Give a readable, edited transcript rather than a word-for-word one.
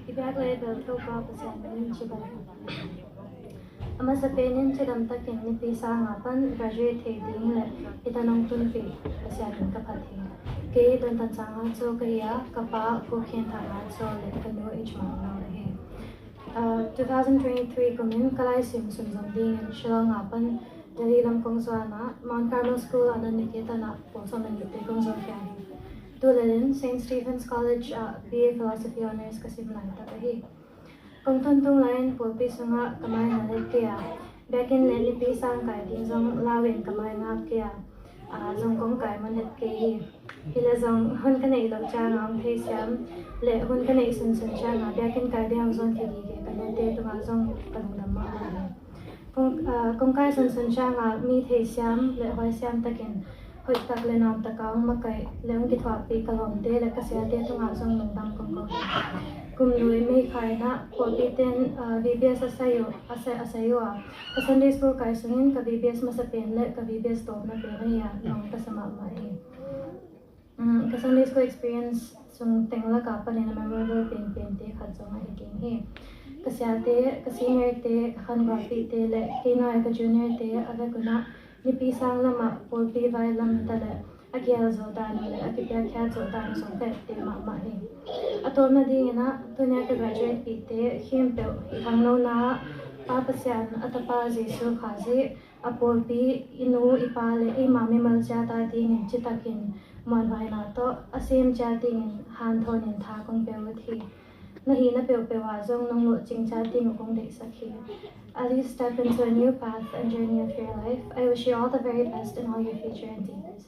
ibyak le bel to pa pasan nin chibal ama sa penin chidam takin ni pisa nga pan graduate the ding le itanong tun pi pasan ka phathi ke don tan changa cho kaya kapa ko khen thanga cho le kano ijma na he 2023 kumin kalai sim sum zam ding shilong apan Delhi lam Thangsuanmung Mount Carmel School and Nikita na po sa Manila kung so kaya Tulalin St. Stephen's College BA Philosophy Honors kasi mlang tatahi kung tuntong lain po piso nga kamay na lit kaya bekin leni pisang kay din zong lawin kamay nga kaya zong kong kay manit kaya hila zong hun ka na ilog siya nga ang thay siyam le hun ka na isunsun siya nga bekin kay di ang zong tigi kaya kanite ito nga zong panunama kung kay sunsun siya nga mi thay siyam le hoy siyam takin hoy tak le nam takaw makay leong kitwa pi kalom de le kasi ate ito nga zong nungdang kong kong kum lui may kay na po pitin VBS asayo ka Sunday school kay sungin ka VBS masapin le ka VBS top na kaya nung kasama mai ka Sunday school experience sung tengla ka pa rin na memorable pin Hatzaw nga hiking he kasi ate ka senior te ka kanwapi te le kino ay ka junior te aga kuna ni pisang lama po pi vai lam tala agyal zo dan le akipya kya zo dan so pe te ma he atol na di na tunya ka graduate pi te him pe hangno na papasyan atapa jesu khazi apol pi inu ipale e mami malja ta ding chitakin mon vai na to asim cha ding han thon in tha kong pe wathi nahi na pe wa zong nong lo ching cha ding kong de sakhi as you step into a new path and journey of your life I wish you all the very best in all your future endeavors.